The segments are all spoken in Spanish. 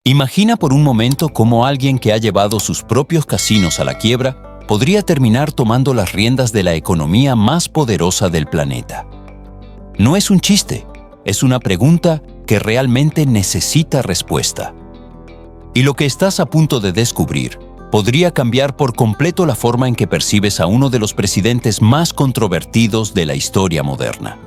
Imagina por un momento cómo alguien que ha llevado sus propios casinos a la quiebra podría terminar tomando las riendas de la economía más poderosa del planeta. No es un chiste, es una pregunta que realmente necesita respuesta. Y lo que estás a punto de descubrir podría cambiar por completo la forma en que percibes a uno de los presidentes más controvertidos de la historia moderna.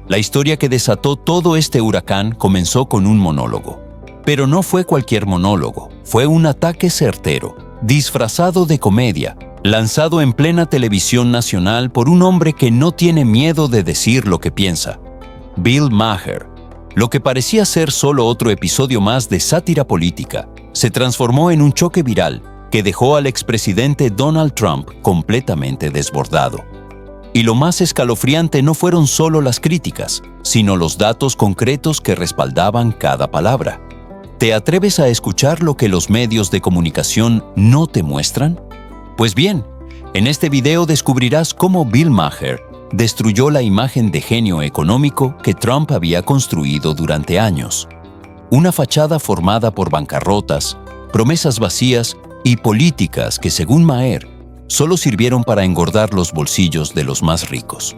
La historia que desató todo este huracán comenzó con un monólogo. Pero no fue cualquier monólogo, fue un ataque certero, disfrazado de comedia, lanzado en plena televisión nacional por un hombre que no tiene miedo de decir lo que piensa, Bill Maher. Lo que parecía ser solo otro episodio más de sátira política, se transformó en un choque viral que dejó al expresidente Donald Trump completamente desbordado. Y lo más escalofriante no fueron solo las críticas, sino los datos concretos que respaldaban cada palabra. ¿Te atreves a escuchar lo que los medios de comunicación no te muestran? Pues bien, en este video descubrirás cómo Bill Maher destruyó la imagen de genio económico que Trump había construido durante años. Una fachada formada por bancarrotas, promesas vacías y políticas que, según Maher, solo sirvieron para engordar los bolsillos de los más ricos.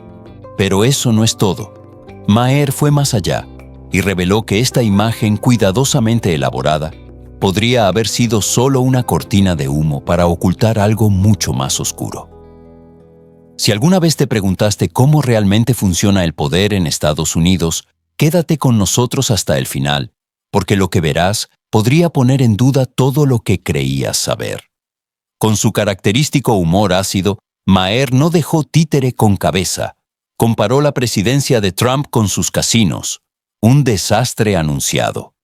Pero eso no es todo. Maher fue más allá y reveló que esta imagen cuidadosamente elaborada podría haber sido solo una cortina de humo para ocultar algo mucho más oscuro. Si alguna vez te preguntaste cómo realmente funciona el poder en Estados Unidos, quédate con nosotros hasta el final, porque lo que verás podría poner en duda todo lo que creías saber. Con su característico humor ácido, Maher no dejó títere con cabeza. Comparó la presidencia de Trump con sus casinos, un desastre anunciado.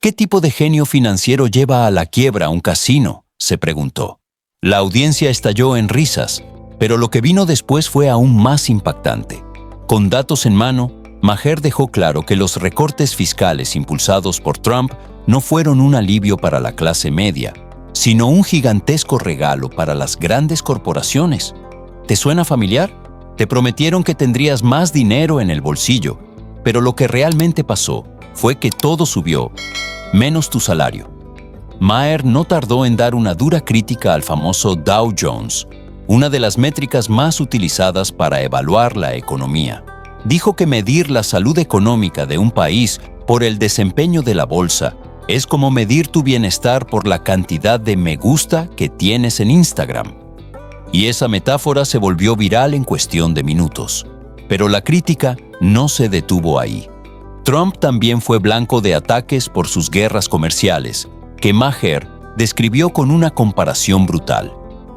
¿Qué tipo de genio financiero lleva a la quiebra un casino?, se preguntó. La audiencia estalló en risas, pero lo que vino después fue aún más impactante. Con datos en mano, Maher dejó claro que los recortes fiscales impulsados por Trump no fueron un alivio para la clase media, sino un gigantesco regalo para las grandes corporaciones. ¿Te suena familiar? Te prometieron que tendrías más dinero en el bolsillo, pero lo que realmente pasó fue que todo subió, menos tu salario. Maher no tardó en dar una dura crítica al famoso Dow Jones, una de las métricas más utilizadas para evaluar la economía. Dijo que medir la salud económica de un país por el desempeño de la bolsa es como medir tu bienestar por la cantidad de me gusta que tienes en Instagram. Y esa metáfora se volvió viral en cuestión de minutos. Pero la crítica no se detuvo ahí. Trump también fue blanco de ataques por sus guerras comerciales, que Maher describió con una comparación brutal.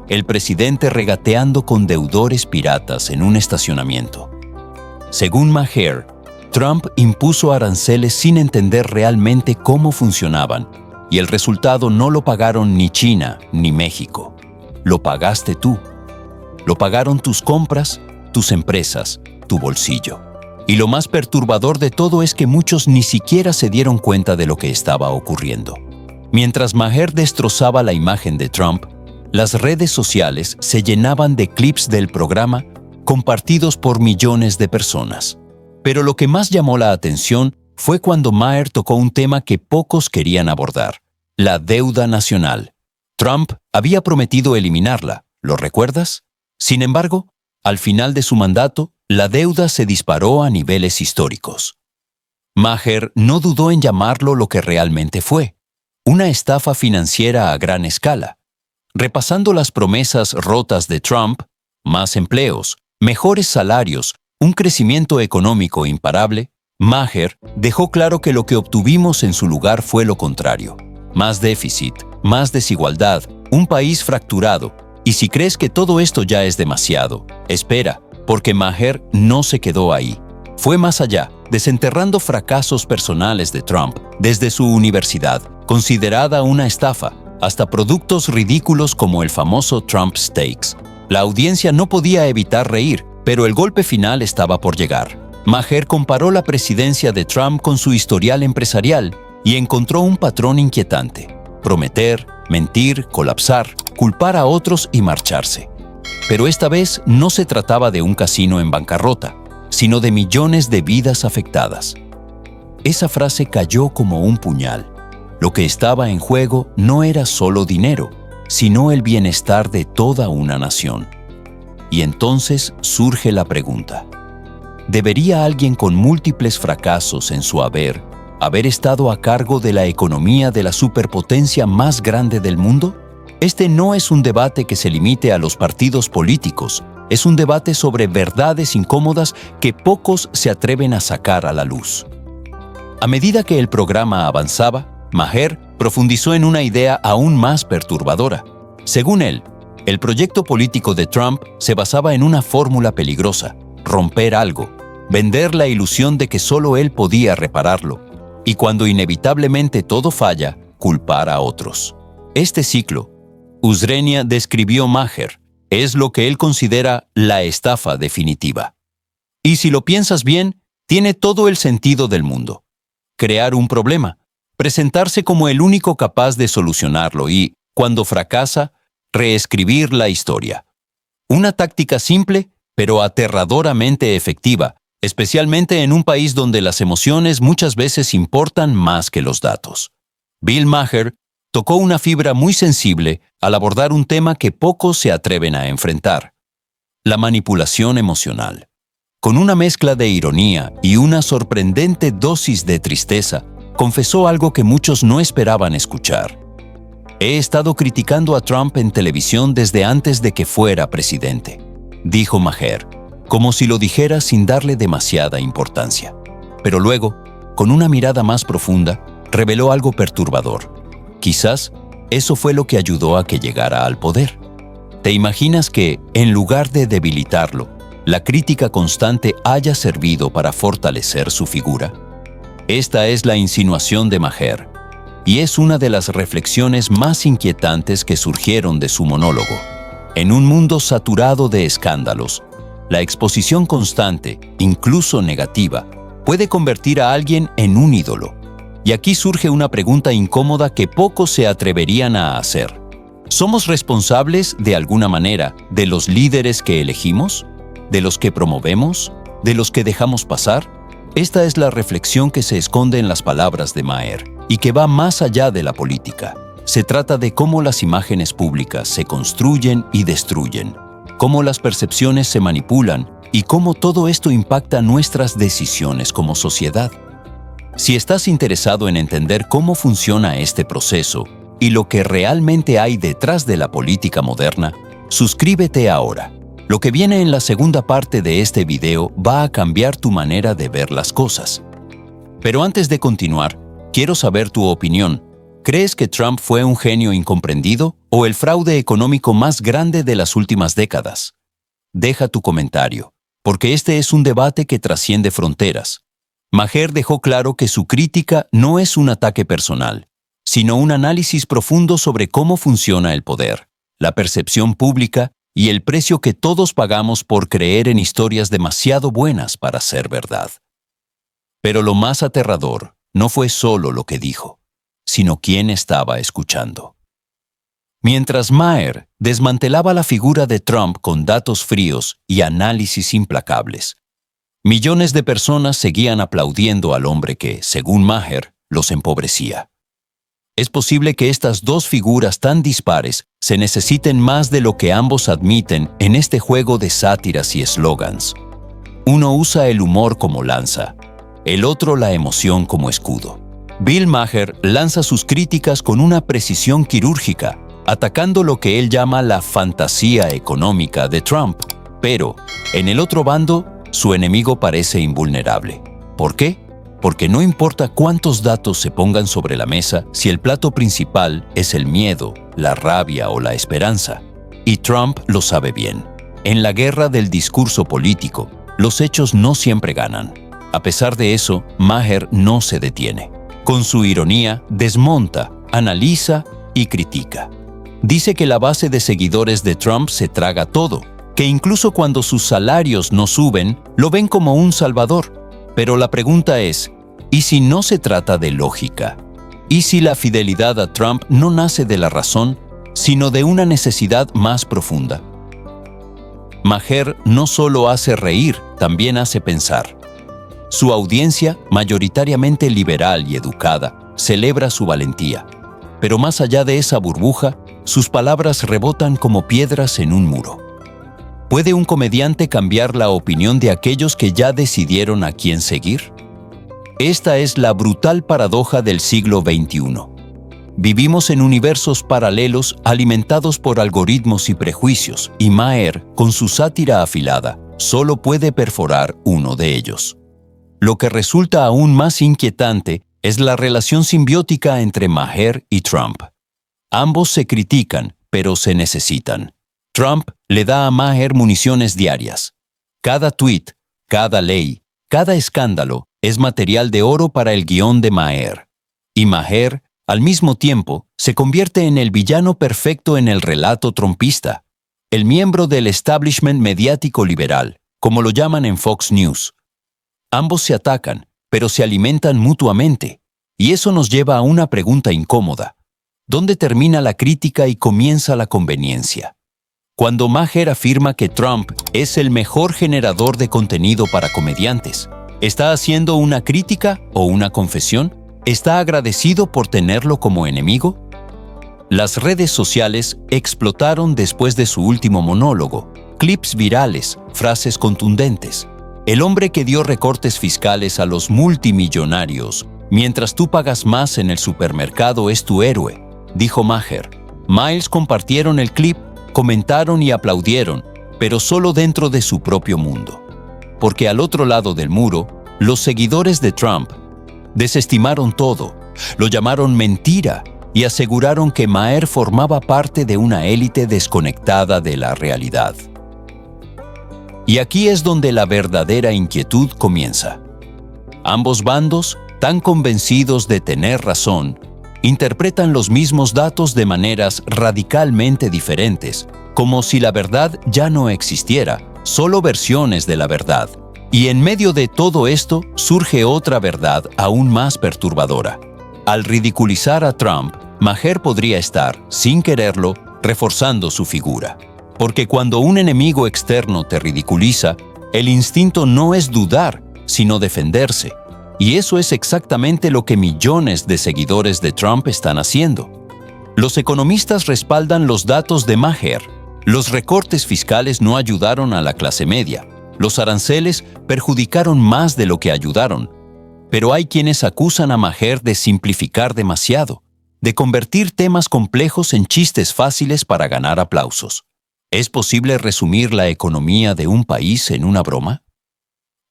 El presidente regateando con deudores piratas en un estacionamiento. Según Maher, Trump impuso aranceles sin entender realmente cómo funcionaban, y el resultado no lo pagaron ni China ni México. Lo pagaste tú. Lo pagaron tus compras, tus empresas, tu bolsillo. Y lo más perturbador de todo es que muchos ni siquiera se dieron cuenta de lo que estaba ocurriendo. Mientras Maher destrozaba la imagen de Trump, las redes sociales se llenaban de clips del programa compartidos por millones de personas. Pero lo que más llamó la atención fue cuando Maher tocó un tema que pocos querían abordar: la deuda nacional. Trump había prometido eliminarla, ¿lo recuerdas? Sin embargo, al final de su mandato, la deuda se disparó a niveles históricos. Maher no dudó en llamarlo lo que realmente fue: una estafa financiera a gran escala. Repasando las promesas rotas de Trump, más empleos, mejores salarios, un crecimiento económico imparable, Maher dejó claro que lo que obtuvimos en su lugar fue lo contrario: más déficit, más desigualdad, un país fracturado. Y si crees que todo esto ya es demasiado, espera, porque Maher no se quedó ahí. Fue más allá, desenterrando fracasos personales de Trump, desde su universidad, considerada una estafa, hasta productos ridículos como el famoso Trump Steaks. La audiencia no podía evitar reír, pero el golpe final estaba por llegar. Maher comparó la presidencia de Trump con su historial empresarial y encontró un patrón inquietante: prometer, mentir, colapsar, culpar a otros y marcharse. Pero esta vez no se trataba de un casino en bancarrota, sino de millones de vidas afectadas. Esa frase cayó como un puñal. Lo que estaba en juego no era solo dinero, sino el bienestar de toda una nación. Y entonces surge la pregunta: ¿debería alguien con múltiples fracasos en su haber estado a cargo de la economía de la superpotencia más grande del mundo? Este no es un debate que se limite a los partidos políticos, es un debate sobre verdades incómodas que pocos se atreven a sacar a la luz. A medida que el programa avanzaba, Maher profundizó en una idea aún más perturbadora. Según él, el proyecto político de Trump se basaba en una fórmula peligrosa: romper algo, vender la ilusión de que solo él podía repararlo, y cuando inevitablemente todo falla, culpar a otros. Este ciclo, Usrenia describió Maher, es lo que él considera la estafa definitiva. Y si lo piensas bien, tiene todo el sentido del mundo. Crear un problema, presentarse como el único capaz de solucionarlo y, cuando fracasa, reescribir la historia. Una táctica simple, pero aterradoramente efectiva, especialmente en un país donde las emociones muchas veces importan más que los datos. Bill Maher tocó una fibra muy sensible al abordar un tema que pocos se atreven a enfrentar: la manipulación emocional. Con una mezcla de ironía y una sorprendente dosis de tristeza, confesó algo que muchos no esperaban escuchar: «He estado criticando a Trump en televisión desde antes de que fuera presidente», dijo Maher, como si lo dijera sin darle demasiada importancia. Pero luego, con una mirada más profunda, reveló algo perturbador. Quizás eso fue lo que ayudó a que llegara al poder. ¿Te imaginas que, en lugar de debilitarlo, la crítica constante haya servido para fortalecer su figura? Esta es la insinuación de Maher, y es una de las reflexiones más inquietantes que surgieron de su monólogo. En un mundo saturado de escándalos, la exposición constante, incluso negativa, puede convertir a alguien en un ídolo. Y aquí surge una pregunta incómoda que pocos se atreverían a hacer. ¿Somos responsables, de alguna manera, de los líderes que elegimos? ¿De los que promovemos? ¿De los que dejamos pasar? Esta es la reflexión que se esconde en las palabras de Maher y que va más allá de la política. Se trata de cómo las imágenes públicas se construyen y destruyen, cómo las percepciones se manipulan y cómo todo esto impacta nuestras decisiones como sociedad. Si estás interesado en entender cómo funciona este proceso y lo que realmente hay detrás de la política moderna, suscríbete ahora. Lo que viene en la segunda parte de este video va a cambiar tu manera de ver las cosas. Pero antes de continuar, quiero saber tu opinión. ¿Crees que Trump fue un genio incomprendido o el fraude económico más grande de las últimas décadas? Deja tu comentario, porque este es un debate que trasciende fronteras. Maher dejó claro que su crítica no es un ataque personal, sino un análisis profundo sobre cómo funciona el poder, la percepción pública y el precio que todos pagamos por creer en historias demasiado buenas para ser verdad. Pero lo más aterrador no fue solo lo que dijo, sino quién estaba escuchando. Mientras Maher desmantelaba la figura de Trump con datos fríos y análisis implacables, millones de personas seguían aplaudiendo al hombre que, según Maher, los empobrecía. Es posible que estas dos figuras tan dispares se necesiten más de lo que ambos admiten en este juego de sátiras y eslogans. Uno usa el humor como lanza, el otro la emoción como escudo. Bill Maher lanza sus críticas con una precisión quirúrgica, atacando lo que él llama la fantasía económica de Trump. Pero, en el otro bando, su enemigo parece invulnerable. ¿Por qué? Porque no importa cuántos datos se pongan sobre la mesa si el plato principal es el miedo, la rabia o la esperanza. Y Trump lo sabe bien. En la guerra del discurso político, los hechos no siempre ganan. A pesar de eso, Maher no se detiene. Con su ironía, desmonta, analiza y critica. Dice que la base de seguidores de Trump se traga todo, que incluso cuando sus salarios no suben, lo ven como un salvador. Pero la pregunta es, ¿y si no se trata de lógica? ¿Y si la fidelidad a Trump no nace de la razón, sino de una necesidad más profunda? Maher no solo hace reír, también hace pensar. Su audiencia, mayoritariamente liberal y educada, celebra su valentía, pero más allá de esa burbuja, sus palabras rebotan como piedras en un muro. ¿Puede un comediante cambiar la opinión de aquellos que ya decidieron a quién seguir? Esta es la brutal paradoja del siglo XXI. Vivimos en universos paralelos alimentados por algoritmos y prejuicios, y Maher, con su sátira afilada, solo puede perforar uno de ellos. Lo que resulta aún más inquietante es la relación simbiótica entre Maher y Trump. Ambos se critican, pero se necesitan. Trump le da a Maher municiones diarias. Cada tuit, cada ley, cada escándalo es material de oro para el guión de Maher. Y Maher, al mismo tiempo, se convierte en el villano perfecto en el relato trumpista, el miembro del establishment mediático liberal, como lo llaman en Fox News. Ambos se atacan, pero se alimentan mutuamente, y eso nos lleva a una pregunta incómoda. ¿Dónde termina la crítica y comienza la conveniencia? Cuando Maher afirma que Trump es el mejor generador de contenido para comediantes, ¿está haciendo una crítica o una confesión? ¿Está agradecido por tenerlo como enemigo? Las redes sociales explotaron después de su último monólogo. Clips virales, frases contundentes. El hombre que dio recortes fiscales a los multimillonarios, mientras tú pagas más en el supermercado, es tu héroe, dijo Maher. Miles compartieron el clip, comentaron y aplaudieron, pero solo dentro de su propio mundo. Porque al otro lado del muro, los seguidores de Trump desestimaron todo, lo llamaron mentira y aseguraron que Maher formaba parte de una élite desconectada de la realidad. Y aquí es donde la verdadera inquietud comienza. Ambos bandos, tan convencidos de tener razón, interpretan los mismos datos de maneras radicalmente diferentes, como si la verdad ya no existiera, solo versiones de la verdad. Y en medio de todo esto surge otra verdad aún más perturbadora. Al ridiculizar a Trump, Maher podría estar, sin quererlo, reforzando su figura. Porque cuando un enemigo externo te ridiculiza, el instinto no es dudar, sino defenderse. Y eso es exactamente lo que millones de seguidores de Trump están haciendo. Los economistas respaldan los datos de Maher. Los recortes fiscales no ayudaron a la clase media. Los aranceles perjudicaron más de lo que ayudaron. Pero hay quienes acusan a Maher de simplificar demasiado, de convertir temas complejos en chistes fáciles para ganar aplausos. ¿Es posible resumir la economía de un país en una broma?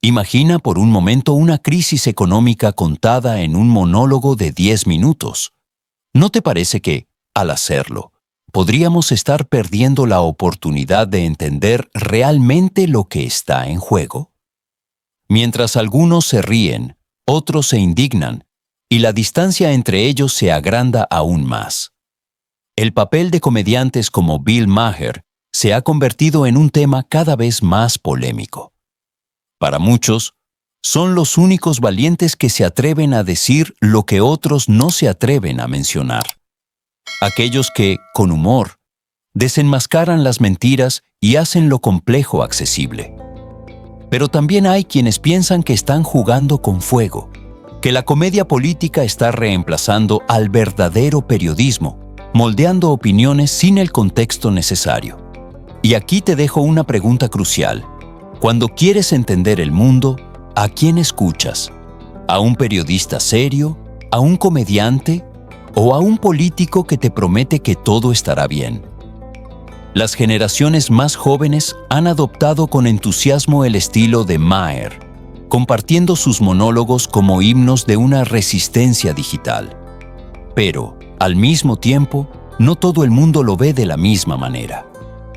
Imagina por un momento una crisis económica contada en un monólogo de 10 minutos. ¿No te parece que, al hacerlo, podríamos estar perdiendo la oportunidad de entender realmente lo que está en juego? Mientras algunos se ríen, otros se indignan, y la distancia entre ellos se agranda aún más. El papel de comediantes como Bill Maher se ha convertido en un tema cada vez más polémico. Para muchos, son los únicos valientes que se atreven a decir lo que otros no se atreven a mencionar. Aquellos que, con humor, desenmascaran las mentiras y hacen lo complejo accesible. Pero también hay quienes piensan que están jugando con fuego, que la comedia política está reemplazando al verdadero periodismo, moldeando opiniones sin el contexto necesario. Y aquí te dejo una pregunta crucial. Cuando quieres entender el mundo, ¿a quién escuchas? ¿A un periodista serio? ¿A un comediante? ¿O a un político que te promete que todo estará bien? Las generaciones más jóvenes han adoptado con entusiasmo el estilo de Maher, compartiendo sus monólogos como himnos de una resistencia digital. Pero, al mismo tiempo, no todo el mundo lo ve de la misma manera.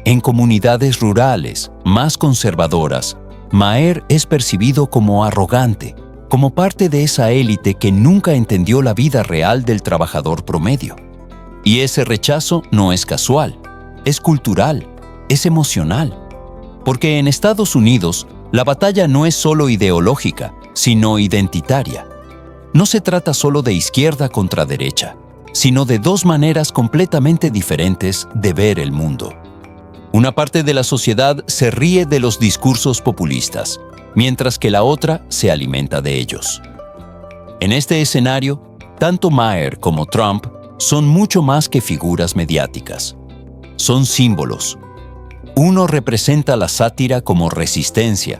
En comunidades rurales, más conservadoras, Maher es percibido como arrogante, como parte de esa élite que nunca entendió la vida real del trabajador promedio. Y ese rechazo no es casual, es cultural, es emocional. Porque en Estados Unidos, la batalla no es solo ideológica, sino identitaria. No se trata solo de izquierda contra derecha, sino de dos maneras completamente diferentes de ver el mundo. Una parte de la sociedad se ríe de los discursos populistas, mientras que la otra se alimenta de ellos. En este escenario, tanto Maher como Trump son mucho más que figuras mediáticas. Son símbolos. Uno representa la sátira como resistencia,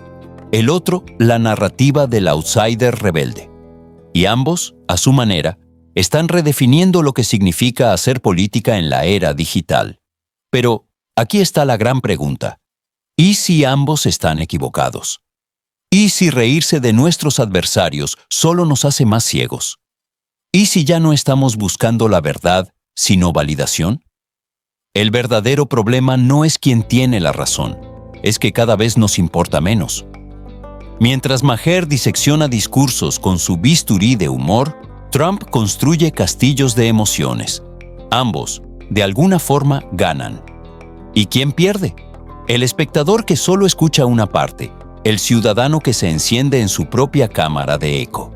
el otro la narrativa del outsider rebelde. Y ambos, a su manera, están redefiniendo lo que significa hacer política en la era digital. Pero aquí está la gran pregunta. ¿Y si ambos están equivocados? ¿Y si reírse de nuestros adversarios solo nos hace más ciegos? ¿Y si ya no estamos buscando la verdad, sino validación? El verdadero problema no es quien tiene la razón, es que cada vez nos importa menos. Mientras Maher disecciona discursos con su bisturí de humor, Trump construye castillos de emociones. Ambos, de alguna forma, ganan. ¿Y quién pierde? El espectador que solo escucha una parte, el ciudadano que se enciende en su propia cámara de eco.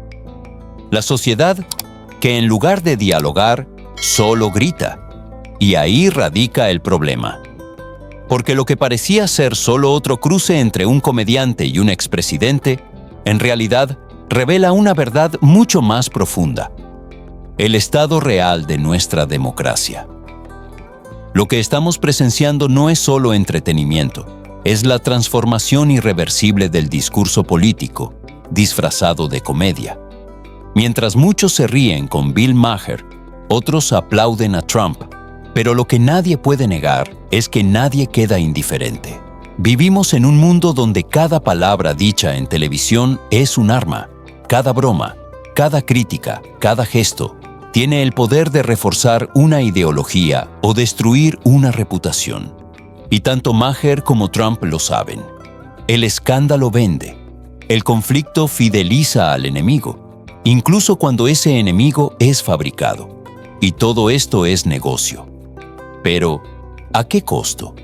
La sociedad que en lugar de dialogar, solo grita. Y ahí radica el problema. Porque lo que parecía ser solo otro cruce entre un comediante y un expresidente, en realidad revela una verdad mucho más profunda. El estado real de nuestra democracia. Lo que estamos presenciando no es solo entretenimiento, es la transformación irreversible del discurso político, disfrazado de comedia. Mientras muchos se ríen con Bill Maher, otros aplauden a Trump, pero lo que nadie puede negar es que nadie queda indiferente. Vivimos en un mundo donde cada palabra dicha en televisión es un arma, cada broma, cada crítica, cada gesto, tiene el poder de reforzar una ideología o destruir una reputación. Y tanto Maher como Trump lo saben. El escándalo vende. El conflicto fideliza al enemigo, incluso cuando ese enemigo es fabricado. Y todo esto es negocio. Pero, ¿a qué costo?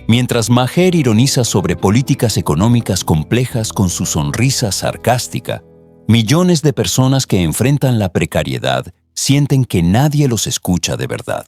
Mientras Maher ironiza sobre políticas económicas complejas con su sonrisa sarcástica, millones de personas que enfrentan la precariedad sienten que nadie los escucha de verdad.